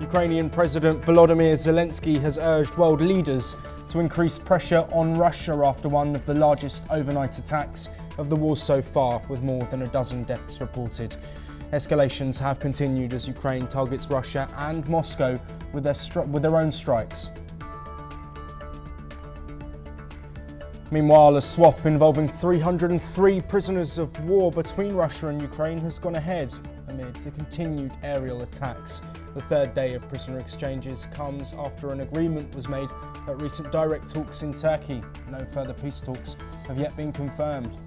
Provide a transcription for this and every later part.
Ukrainian President Volodymyr Zelensky has urged world leaders to increase pressure on Russia after one of the largest overnight attacks of the war so far, with more than a dozen deaths reported. Escalations have continued as Ukraine targets Russia and Moscow with their own strikes. Meanwhile, a swap involving 303 prisoners of war between Russia and Ukraine has gone ahead amid the continued aerial attacks. The third day of prisoner exchanges comes after an agreement was made at recent direct talks in Turkey. No further peace talks have yet been confirmed.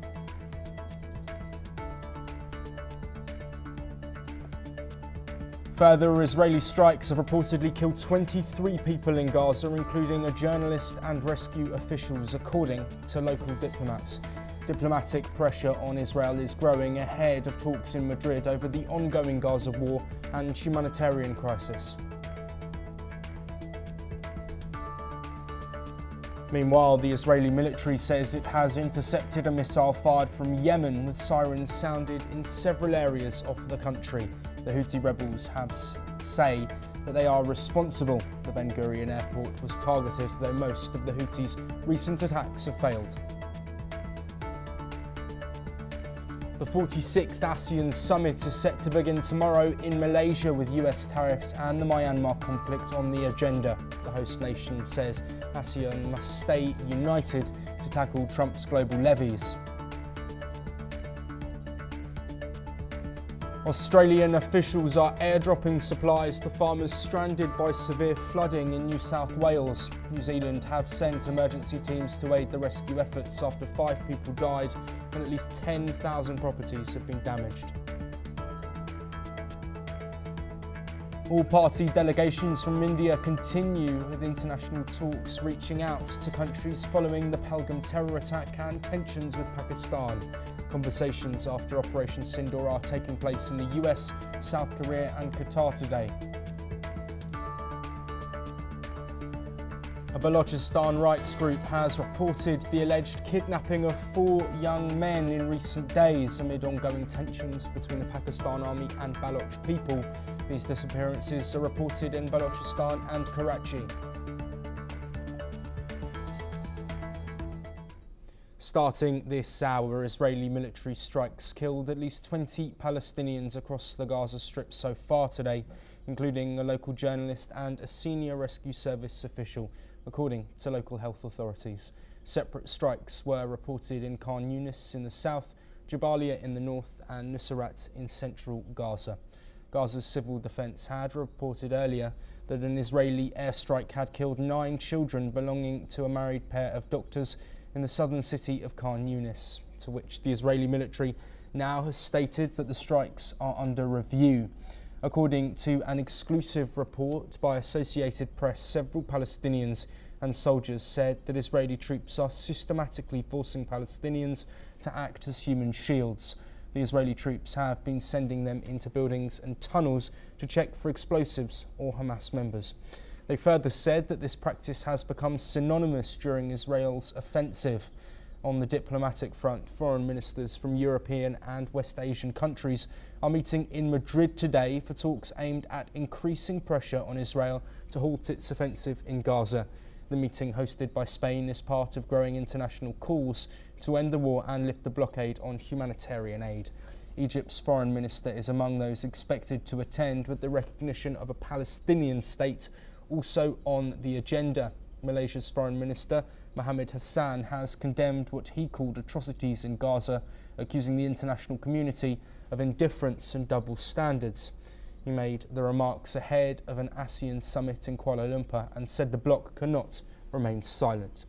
Further Israeli strikes have reportedly killed 23 people in Gaza, including a journalist and rescue officials, according to local diplomats. Diplomatic pressure on Israel is growing ahead of talks in Madrid over the ongoing Gaza war and humanitarian crisis. Meanwhile, the Israeli military says it has intercepted a missile fired from Yemen, with sirens sounded in several areas of the country. The Houthi rebels say that they are responsible. The Ben Gurion airport was targeted, though most of the Houthis' recent attacks have failed. The 46th ASEAN summit is set to begin tomorrow in Malaysia, with US tariffs and the Myanmar conflict on the agenda. The host nation says ASEAN must stay united to tackle Trump's global levies. Australian officials are airdropping supplies to farmers stranded by severe flooding in New South Wales. New Zealand have sent emergency teams to aid the rescue efforts after 5 people died and at least 10,000 properties have been damaged. All-party delegations from India continue with international talks reaching out to countries following the Pahalgam terror attack and tensions with Pakistan. Conversations after Operation Sindoor are taking place in the US, South Korea and Qatar today. A Balochistan rights group has reported the alleged kidnapping of 4 young men in recent days amid ongoing tensions between the Pakistan Army and Baloch people. These disappearances are reported in Balochistan and Karachi. Starting this hour, Israeli military strikes killed at least 20 Palestinians across the Gaza Strip so far today, including a local journalist and a senior rescue service official, according to local health authorities. Separate strikes were reported in Khan Younis in the south, Jabalia in the north and Nusrat in central Gaza. Gaza's civil defence had reported earlier that an Israeli airstrike had killed 9 children belonging to a married pair of doctors in the southern city of Khan Younis, to which the Israeli military now has stated that the strikes are under review. According to an exclusive report by Associated Press, several Palestinians and soldiers said that Israeli troops are systematically forcing Palestinians to act as human shields. The Israeli troops have been sending them into buildings and tunnels to check for explosives or Hamas members. They further said that this practice has become synonymous during Israel's offensive. On the diplomatic front, foreign ministers from European and West Asian countries are meeting in Madrid today for talks aimed at increasing pressure on Israel to halt its offensive in Gaza. The meeting, hosted by Spain, is part of growing international calls to end the war and lift the blockade on humanitarian aid. Egypt's foreign minister is among those expected to attend, with the recognition of a Palestinian state also on the agenda. Malaysia's foreign minister, Mohammed Hassan, has condemned what he called atrocities in Gaza, accusing the international community of indifference and double standards. He made the remarks ahead of an ASEAN summit in Kuala Lumpur and said the bloc cannot remain silent.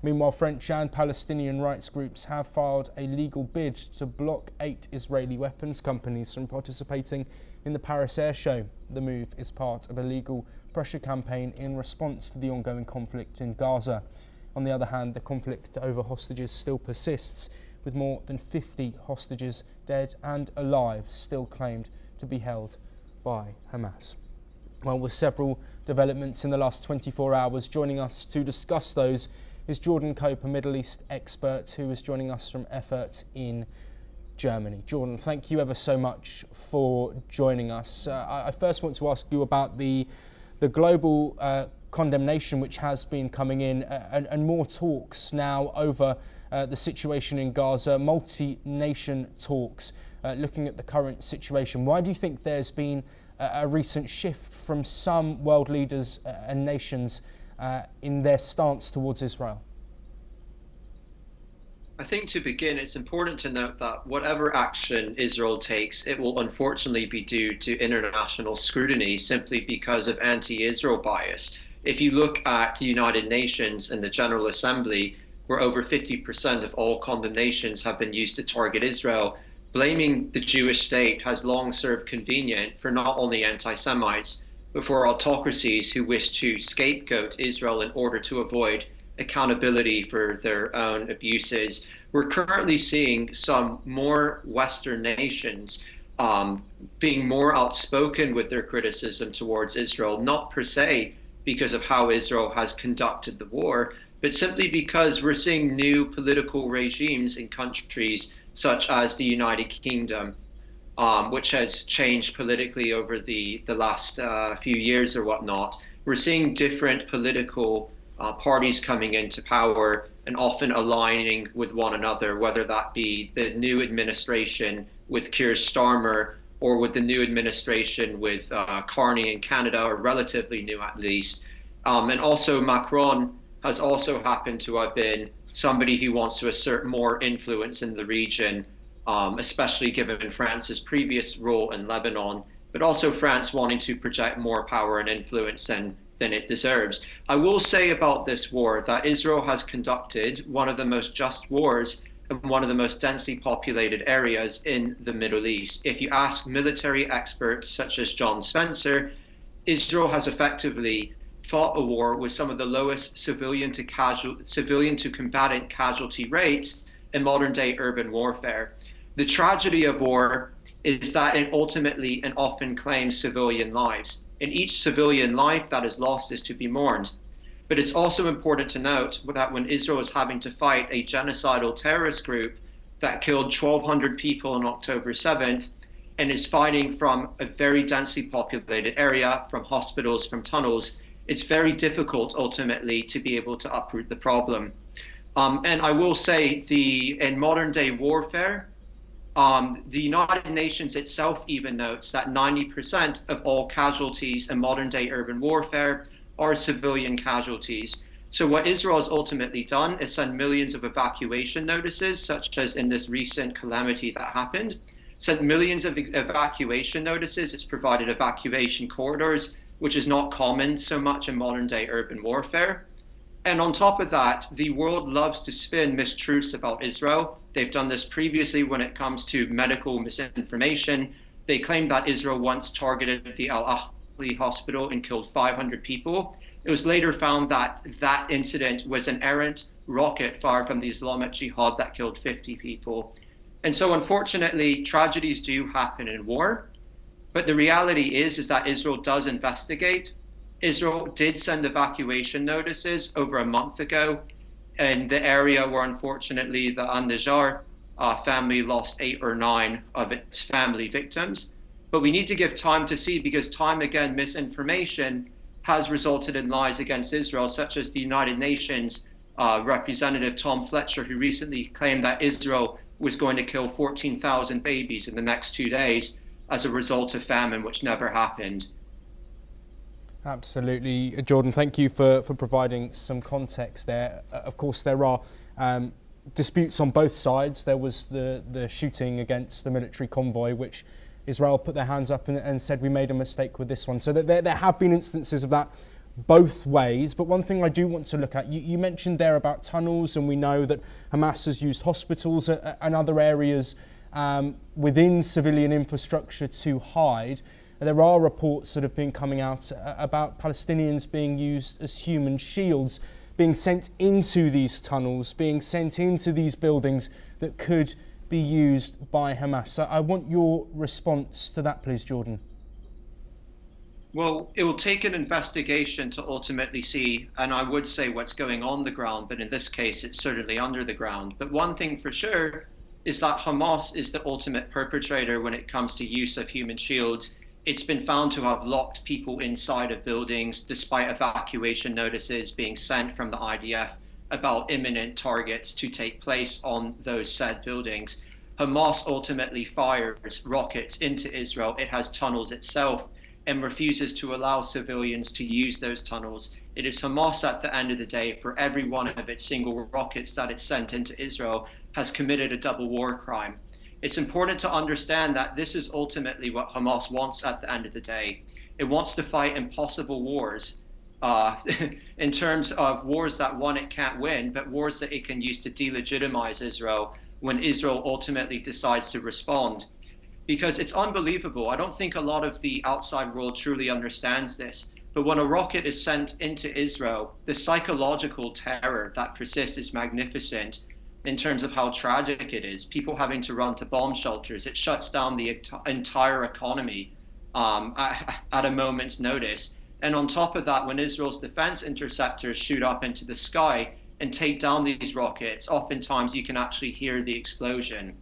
Meanwhile, French and Palestinian rights groups have filed a legal bid to block 8 Israeli weapons companies from participating in the Paris Air Show. The move is part of a legal pressure campaign in response to the ongoing conflict in Gaza. On the other hand, the conflict over hostages still persists, with more than 50 hostages, dead and alive, still claimed to be held by Hamas. Well, with several developments in the last 24 hours, joining us to discuss those is Jordan Cope, a Middle East expert who is joining us from effort in Germany. Jordan, thank you ever so much for joining us. I first want to ask you about the global condemnation which has been coming in and more talks now over the situation in Gaza, multi-nation talks looking at the current situation. Why do you think there's been a recent shift from some world leaders and nations in their stance towards Israel? I think to begin, it's important to note that whatever action Israel takes, it will unfortunately be due to international scrutiny simply because of anti-Israel bias. If you look at the United Nations and the General Assembly, where over 50% of all condemnations have been used to target Israel, blaming the Jewish state has long served convenient for not only anti-Semites, but for autocracies who wish to scapegoat Israel in order to avoid accountability for their own abuses. We're currently seeing some more Western nations being more outspoken with their criticism towards Israel, not per se because of how Israel has conducted the war, but simply because we're seeing new political regimes in countries such as the United Kingdom, which has changed politically over the last few years or whatnot. We're seeing different political parties coming into power and often aligning with one another, whether that be the new administration with Keir Starmer or with the new administration with Carney in Canada, or relatively new at least. And also Macron has also happened to have been somebody who wants to assert more influence in the region, especially given France's previous role in Lebanon, but also France wanting to project more power and influence than it deserves. I will say about this war that Israel has conducted one of the most just wars in one of the most densely populated areas in the Middle East. If you ask military experts such as John Spencer, Israel has effectively fought a war with some of the lowest civilian to combatant casualty rates in modern day urban warfare. The tragedy of war is that it ultimately and often claims civilian lives. And each civilian life that is lost is to be mourned. But it's also important to note that when Israel is having to fight a genocidal terrorist group that killed 1,200 people on October 7th and is fighting from a very densely populated area, from hospitals, from tunnels, it's very difficult ultimately to be able to uproot the problem. And I will say in modern day warfare, the United Nations itself even notes that 90% of all casualties in modern day urban warfare are civilian casualties. So what Israel has ultimately done is send millions of evacuation notices, such as in this recent calamity that happened, sent millions of evacuation notices. It's provided evacuation corridors, which is not common so much in modern day urban warfare. And on top of that, the world loves to spin mistruths about Israel. They've done this previously when it comes to medical misinformation. They claimed that Israel once targeted the al-Ahli hospital and killed 500 people. It was later found that that incident was an errant rocket fired from the Islamic Jihad that killed 50 people. And so unfortunately, tragedies do happen in war. But the reality is that Israel does investigate. Israel did send evacuation notices over a month ago in the area where unfortunately the al-Najjar family lost 8 or 9 of its family victims. But we need to give time to see, because time again, misinformation has resulted in lies against Israel, such as the United Nations Representative Tom Fletcher, who recently claimed that Israel was going to kill 14,000 babies in the next 2 days as a result of famine, which never happened. Absolutely. Jordan, thank you for providing some context there. Of course, there are disputes on both sides. There was the shooting against the military convoy, which Israel put their hands up and said we made a mistake with this one. So there have been instances of that both ways. But one thing I do want to look at, you mentioned there about tunnels, and we know that Hamas has used hospitals and other areas within civilian infrastructure to hide. There are reports that have been coming out about Palestinians being used as human shields, being sent into these tunnels, being sent into these buildings that could be used by Hamas. So I want your response to that, please, Jordan. Well, it will take an investigation to ultimately see, and I would say what's going on the ground, but in this case, it's certainly under the ground. But one thing for sure is that Hamas is the ultimate perpetrator when it comes to use of human shields. It's been found to have locked people inside of buildings despite evacuation notices being sent from the IDF about imminent targets to take place on those said buildings. Hamas ultimately fires rockets into Israel. It has tunnels itself and refuses to allow civilians to use those tunnels. It is Hamas at the end of the day, for every one of its single rockets that it sent into Israel, has committed a double war crime. It's important to understand that this is ultimately what Hamas wants at the end of the day. It wants to fight impossible wars, in terms of wars that, one, it can't win, but wars that it can use to delegitimize Israel when Israel ultimately decides to respond. Because it's unbelievable. I don't think a lot of the outside world truly understands this. But when a rocket is sent into Israel, the psychological terror that persists is magnificent in terms of how tragic it is. People having to run to bomb shelters. It shuts down the entire economy at a moment's notice. And on top of that, when Israel's defense interceptors shoot up into the sky and take down these rockets, oftentimes you can actually hear the explosion.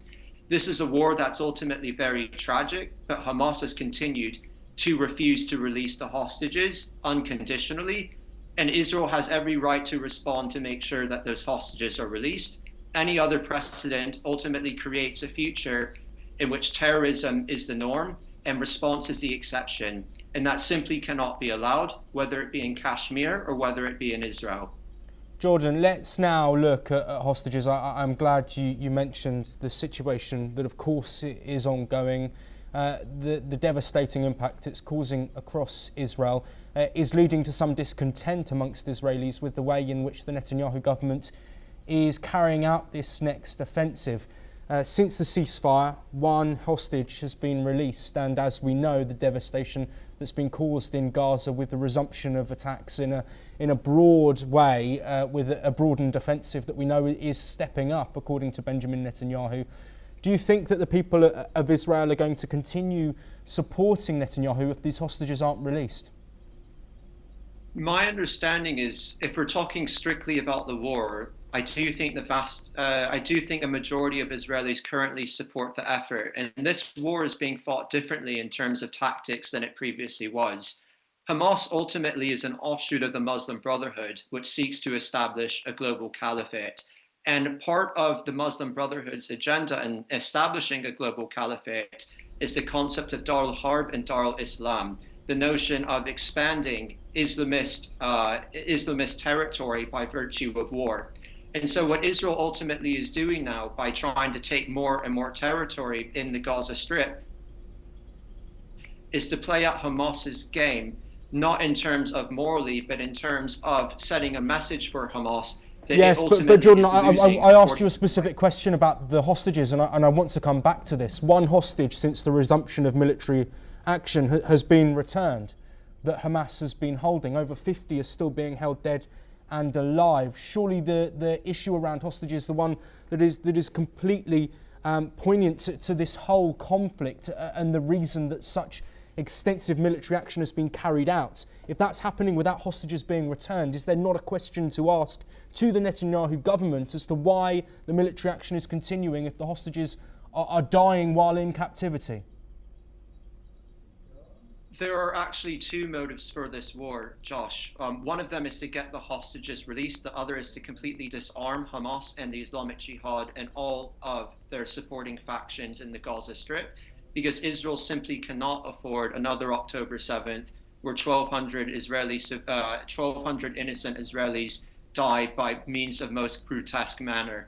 This is a war that's ultimately very tragic, but Hamas has continued to refuse to release the hostages unconditionally, and Israel has every right to respond to make sure that those hostages are released. Any other precedent ultimately creates a future in which terrorism is the norm and response is the exception, and that simply cannot be allowed, whether it be in Kashmir or whether it be in Israel. Jordan, let's now look at hostages. I'm glad you mentioned the situation that, of course, is ongoing. The devastating impact it's causing across Israel is leading to some discontent amongst Israelis with the way in which the Netanyahu government is carrying out this next offensive. Since the ceasefire, one hostage has been released, and as we know, the devastation that's been caused in Gaza with the resumption of attacks in a broad way, with a broadened offensive that we know is stepping up, according to Benjamin Netanyahu. Do you think that the people of Israel are going to continue supporting Netanyahu if these hostages aren't released? My understanding is, if we're talking strictly about the war, I do think a majority of Israelis currently support the effort, and this war is being fought differently in terms of tactics than it previously was. Hamas ultimately is an offshoot of the Muslim Brotherhood, which seeks to establish a global caliphate. And part of the Muslim Brotherhood's agenda in establishing a global caliphate is the concept of Dar al-Harb and Dar al-Islam, the notion of expanding Islamist territory by virtue of war. And so what Israel ultimately is doing now by trying to take more and more territory in the Gaza Strip is to play out Hamas's game, not in terms of morally, but in terms of setting a message for Hamas. Yes, but Jordan, I asked you a specific question about the hostages, and I want to come back to this. One hostage since the resumption of military action has been returned that Hamas has been holding. Over 50 are still being held dead and alive. Surely the issue around hostages, the one that is completely poignant to this whole conflict and the reason that such extensive military action has been carried out. If that's happening without hostages being returned, is there not a question to ask to the Netanyahu government as to why the military action is continuing if the hostages are dying while in captivity? There are actually two motives for this war, Josh. One of them is to get the hostages released. The other is to completely disarm Hamas and the Islamic Jihad and all of their supporting factions in the Gaza Strip, because Israel simply cannot afford another October 7th where 1,200 innocent Israelis die by means of most grotesque manner.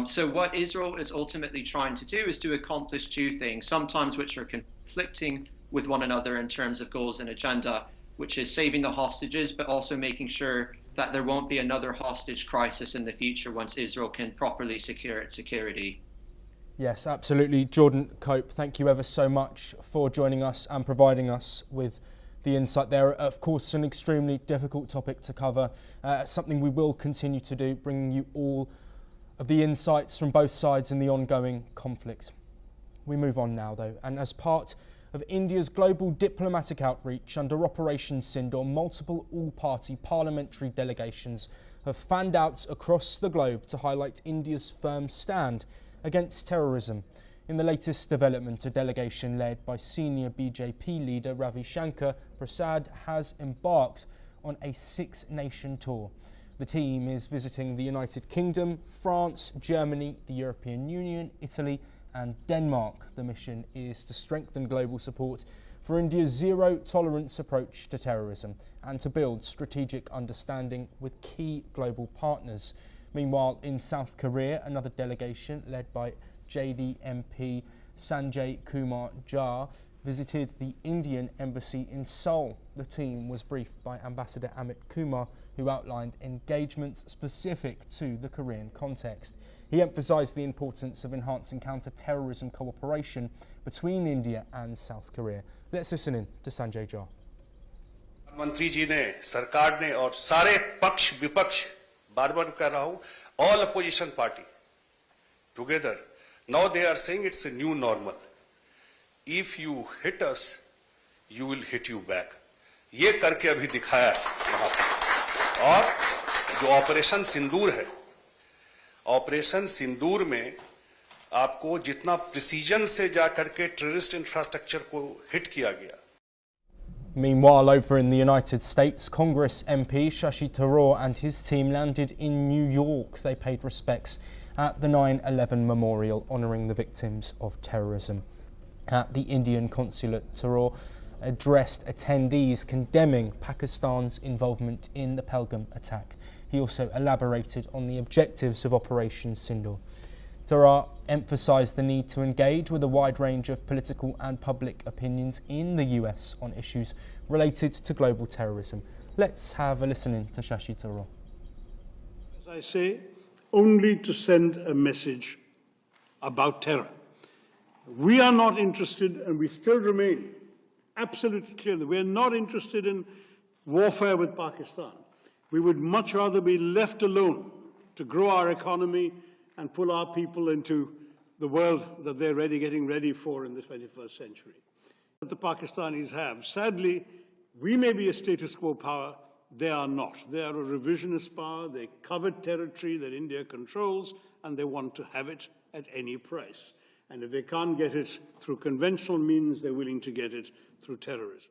So what Israel is ultimately trying to do is to accomplish two things, sometimes which are conflicting with one another in terms of goals and agenda, which is saving the hostages, but also making sure that there won't be another hostage crisis in the future once Israel can properly secure its security. Yes, absolutely. Jordan Cope, thank you ever so much for joining us and providing us with the insight there. Of course, an extremely difficult topic to cover, something we will continue to do, bringing you all of the insights from both sides in the ongoing conflict. We move on now, though, and as part of India's global diplomatic outreach under Operation Sindoor, multiple all-party parliamentary delegations have fanned out across the globe to highlight India's firm stand against terrorism. In the latest development, a delegation led by senior BJP leader Ravi Shankar Prasad has embarked on a six-nation tour. The team is visiting the United Kingdom, France, Germany, the European Union, Italy and Denmark. The mission is to strengthen global support for India's zero-tolerance approach to terrorism and to build strategic understanding with key global partners. Meanwhile, in South Korea, another delegation led by JD MP Sanjay Kumar Jha visited the Indian embassy in Seoul. The team was briefed by Ambassador Amit Kumar, who outlined engagements specific to the Korean context. He emphasised the importance of enhancing counter-terrorism cooperation between India and South Korea. Let's listen in to Sanjay Jha. मंत्री जी ने, सरकार ने और सारे पक्ष विपक्ष बार-बार कह रहा हूं, all opposition party together. Now they are saying it's a new normal. If you hit us, you will hit you back. ये करके अभी दिखाया वहां पर। और जो ऑपरेशन सिंदूर है, ऑपरेशन सिंदूर में आपको जितना प्रिसीजन से जाकर के टेररिस्ट इंफ्रास्ट्रक्चर को हिट किया गया। Meanwhile, over in the United States, Congress MP Shashi Tharoor and his team landed in New York. They paid respects at the 9/11 memorial, honouring the victims of terrorism. At the Indian consulate, Tharoor addressed attendees condemning Pakistan's involvement in the Pahalgam attack. He also elaborated on the objectives of Operation Sindoor. Tharoor emphasised the need to engage with a wide range of political and public opinions in the US on issues related to global terrorism. Let's have a listen in to Shashi Tharoor. As I say, only to send a message about terror. We are not interested, and we still remain absolutely clear that we are not interested in warfare with Pakistan. We would much rather be left alone to grow our economy and pull our people into the world that they're getting ready for in the 21st century. That the Pakistanis have. Sadly, we may be a status quo power, they are not. They are a revisionist power, they covet territory that India controls, and they want to have it at any price. And if they can't get it through conventional means, they're willing to get it through terrorism.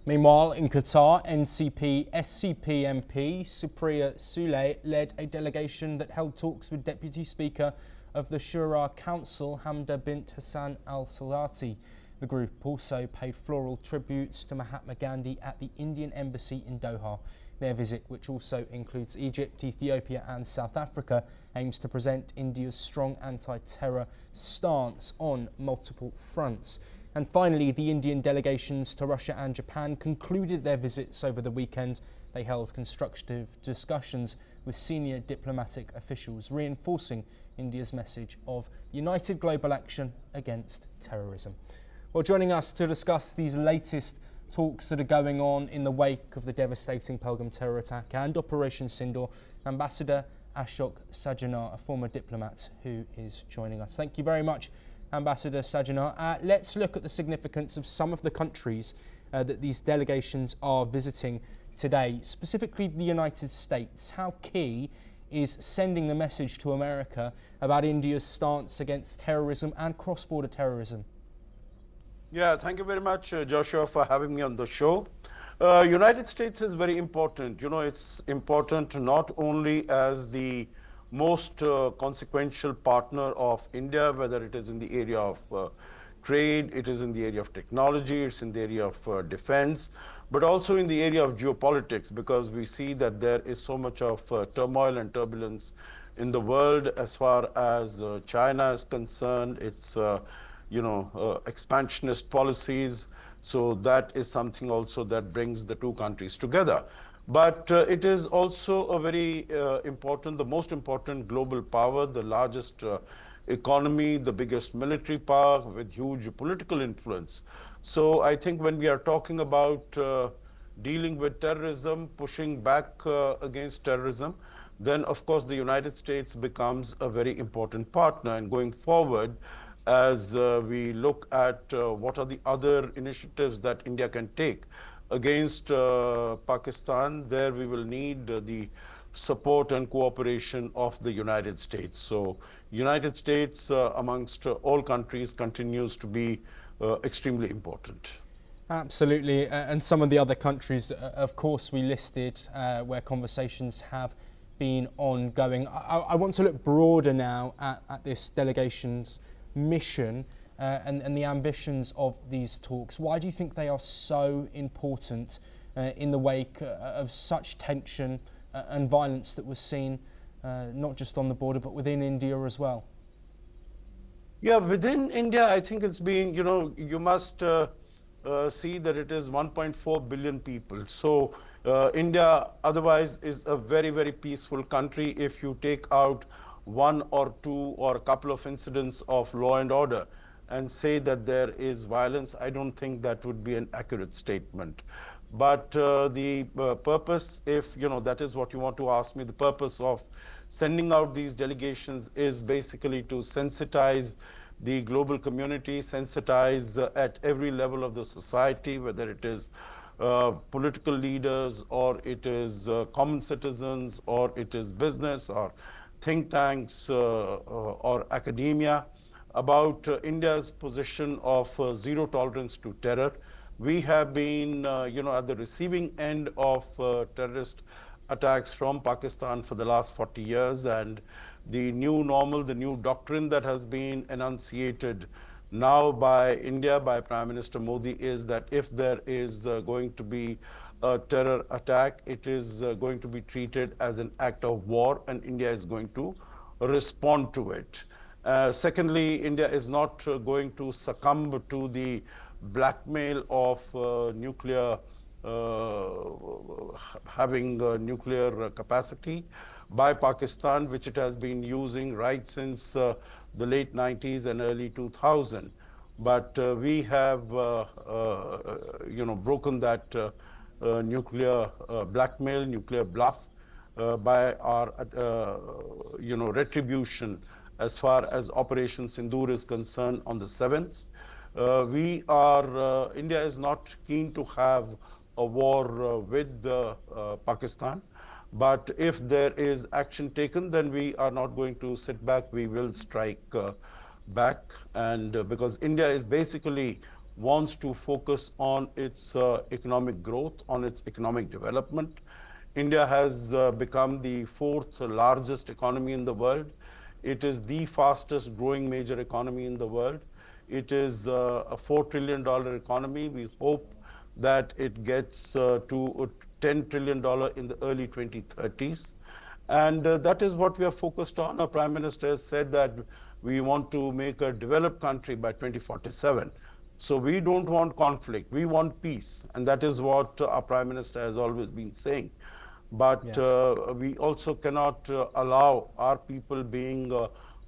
Meanwhile, in Qatar, NCP SCP MP Supriya Sule led a delegation that held talks with Deputy Speaker of the Shura Council, Hamda bint Hassan al-Salati. The group also paid floral tributes to Mahatma Gandhi at the Indian Embassy in Doha. Their visit, which also includes Egypt, Ethiopia and South Africa, aims to present India's strong anti-terror stance on multiple fronts. And finally, the Indian delegations to Russia and Japan concluded their visits over the weekend. They held constructive discussions with senior diplomatic officials, reinforcing India's message of united global action against terrorism. Well, joining us to discuss these latest talks that are going on in the wake of the devastating Pahalgam terror attack and Operation Sindoor, Ambassador Ashok Sajjanar, a former diplomat who is joining us. Thank you very much, Ambassador Sajjanar. Let's look at the significance of some of the countries that these delegations are visiting today, specifically the United States. How key is sending the message to America about India's stance against terrorism and cross-border terrorism? Yeah, thank you very much, Joshua, for having me on the show. United States is very important. You know, it's important not only as the most consequential partner of India, whether it is in the area of trade, it is in the area of technology, it's in the area of defense, but also in the area of geopolitics, because we see that there is so much of turmoil and turbulence in the world as far as China is concerned. It's expansionist policies. So that is something also that brings the two countries together. But it is also a very important, the most important global power, the largest economy, the biggest military power with huge political influence. So I think when we are talking about dealing with terrorism, pushing back against terrorism, then of course the United States becomes a very important partner. And going forward, as we look at what are the other initiatives that India can take against Pakistan, there we will need the support and cooperation of the United States. So United States amongst all countries continues to be extremely important. Absolutely, and some of the other countries, of course, we listed where conversations have been ongoing. I want to look broader now at this delegation's mission and the ambitions of these talks. Why do you think they are so important in the wake of such tension and violence that was seen not just on the border but within India as well? Yeah, within India, I think it's been, you must see that it is 1.4 billion people. So India otherwise is a very, very peaceful country. If you take out one or two or a couple of incidents of law and order and say that there is violence, I don't think that would be an accurate statement. But the purpose, if that is what you want to ask me, the purpose of sending out these delegations is basically to sensitize the global community, sensitize at every level of the society, whether it is political leaders or it is common citizens or it is business or think tanks or academia, about India's position of zero tolerance to terror. We have been, at the receiving end of terrorist attacks from Pakistan for the last 40 years, and the new normal, the new doctrine that has been enunciated now by India, by Prime Minister Modi, is that if there is going to be a terror attack, it is going to be treated as an act of war, and India is going to respond to it. Secondly, India is not going to succumb to the blackmail of having nuclear capacity by Pakistan, which it has been using right since the late 90s and early 2000. But we have, broken that nuclear blackmail, nuclear bluff by our, retribution as far as Operation Sindoor is concerned on the 7th. India is not keen to have a war with Pakistan, but if there is action taken, then we are not going to sit back, we will strike back. And because India is basically wants to focus on its economic growth, on its economic development. India has become the 4th largest economy in the world. It is the fastest growing major economy in the world. It is a $4 trillion economy. We hope that it gets to $10 trillion in the early 2030s. And that is what we are focused on. Our Prime Minister has said that we want to make a developed country by 2047. So we don't want conflict, we want peace. And that is what our Prime Minister has always been saying. But yes, we also cannot allow our people being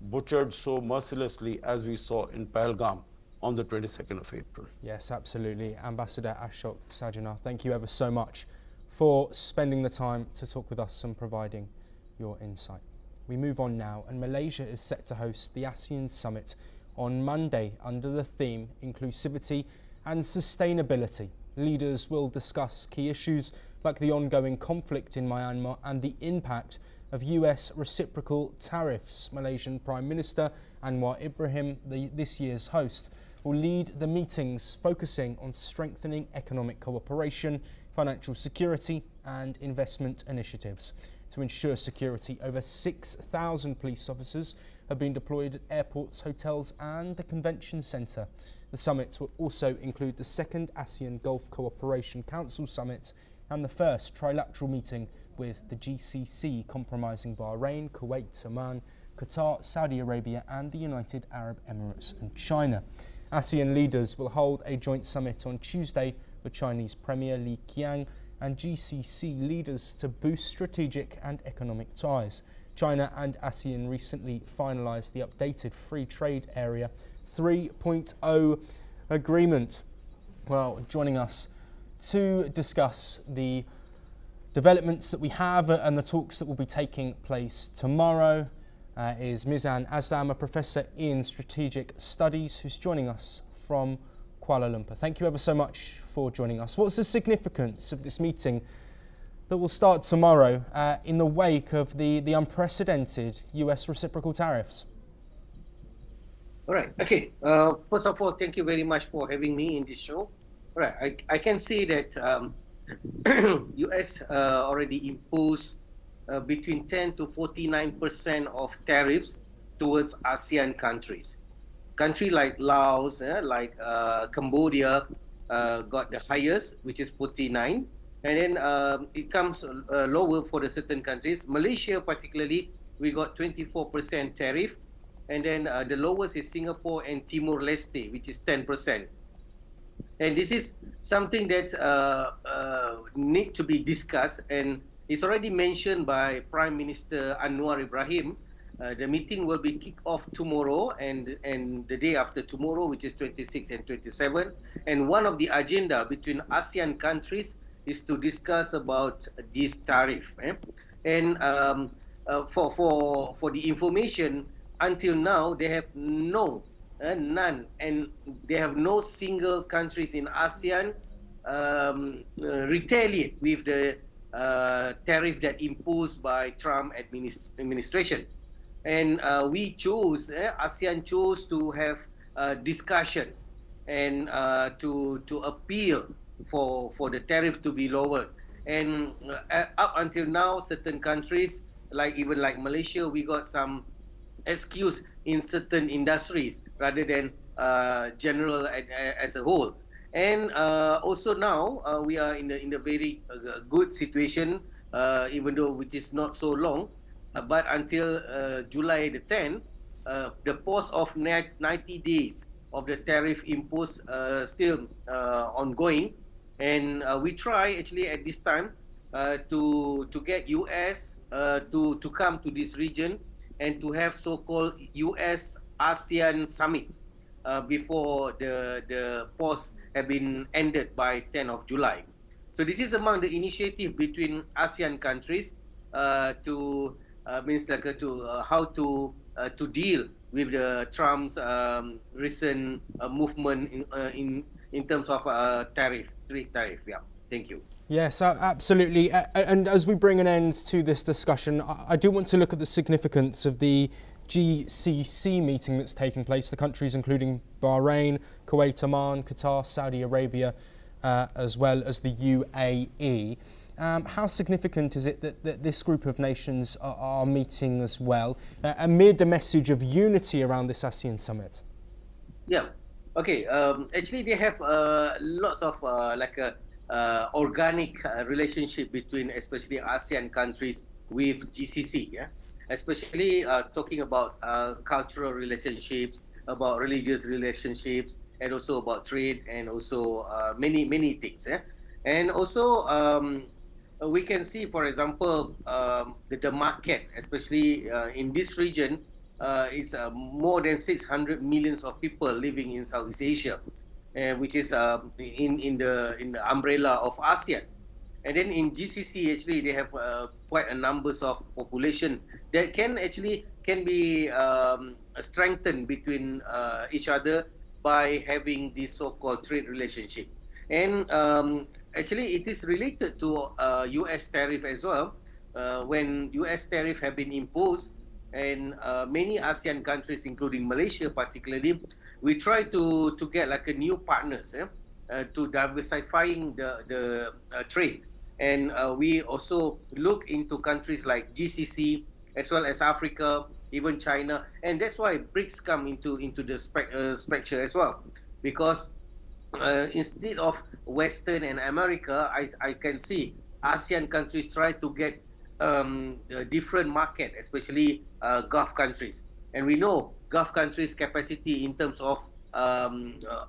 butchered so mercilessly as we saw in Pahalgam on the 22nd of April. Yes, absolutely. Ambassador Ashok Sajana, thank you ever so much for spending the time to talk with us and providing your insight. We move on now, and Malaysia is set to host the ASEAN Summit on Monday under the theme Inclusivity and Sustainability. Leaders will discuss key issues like the ongoing conflict in Myanmar and the impact of US reciprocal tariffs. Malaysian Prime Minister Anwar Ibrahim, this year's host, will lead the meetings focusing on strengthening economic cooperation, financial security and investment initiatives. To ensure security, over 6,000 police officers have been deployed at airports, hotels and the convention centre. The summit will also include the second ASEAN Gulf Cooperation Council Summit and the first trilateral meeting with the GCC, comprising Bahrain, Kuwait, Oman, Qatar, Saudi Arabia and the United Arab Emirates and China. ASEAN leaders will hold a joint summit on Tuesday with Chinese Premier Li Qiang and GCC leaders to boost strategic and economic ties. China and ASEAN recently finalised the updated Free Trade Area 3.0 agreement. Well, joining us to discuss the developments that we have and the talks that will be taking place tomorrow is Mizan Aslam, a professor in strategic studies, who's joining us from Kuala Lumpur. Thank you ever so much for joining us. What's the significance of this meeting that will start tomorrow in the wake of the unprecedented US reciprocal tariffs. All right. Okay. First of all, thank you very much for having me in this show. All right. I can see that US already imposed between 10 to 49% of tariffs towards ASEAN countries. Country like Laos, like Cambodia, got the highest, which is 49. And then it comes lower for the certain countries. Malaysia particularly, we got 24% tariff. And then the lowest is Singapore and Timor-Leste, which is 10%. And this is something that need to be discussed, and it's already mentioned by Prime Minister Anwar Ibrahim. The meeting will be kicked off tomorrow and the day after tomorrow, which is 26 and 27. And one of the agenda between ASEAN countries is to discuss about this tariff. And for the information, until now, they have none, and they have no single countries in ASEAN retaliate with the tariff that imposed by Trump administration. And we chose, ASEAN chose to have a discussion and to appeal for the tariff to be lowered. And up until now, certain countries, even like Malaysia, we got some excuse in certain industries rather than general as a whole. And also now we are in a very good situation, even though which is not so long, but until July the 10th, the pause of 90 days of the tariff imposed still ongoing. And we try actually at this time to get US to come to this region and to have so-called US-ASEAN summit before the pause have been ended by 10th of July. So this is among the initiative between ASEAN countries to how to deal with the Trump's recent movement in terms of trade tariff. Yeah, thank you. Yes, absolutely. And as we bring an end to this discussion, I do want to look at the significance of the GCC meeting that's taking place. The countries including Bahrain, Kuwait, Oman, Qatar, Saudi Arabia, as well as the UAE. How significant is it that this group of nations are meeting as well, amid a message of unity around this ASEAN summit? Yeah. Okay. Actually, they have lots of organic relationship between especially ASEAN countries with GCC, yeah? Especially talking about cultural relationships, about religious relationships, and also about trade, and also many things. Yeah? And also we can see, for example, the market, especially in this region, is more than 600 million of people living in Southeast Asia. Which is in the umbrella of ASEAN. And then in GCC, actually, they have quite a numbers of population that can be strengthened between each other by having this so-called trade relationship. And actually, it is related to US tariff as well. When US tariff have been imposed, and many ASEAN countries, including Malaysia particularly, we try to get like a new partners to diversifying the trade. And we also look into countries like GCC as well as Africa, even China. And that's why BRICS come into the spectrum as well. Because instead of Western and America, I can see ASEAN countries try to get a different market, especially Gulf countries. And we know Gulf countries' capacity in terms of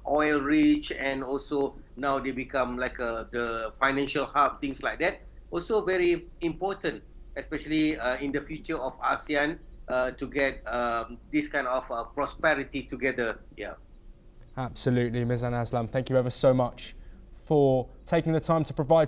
oil rich, and also now they become like the financial hub, things like that. Also very important, especially in the future of ASEAN, to get this kind of prosperity together. Yeah. Absolutely, Ms. Aslam. Thank you ever so much for taking the time to provide some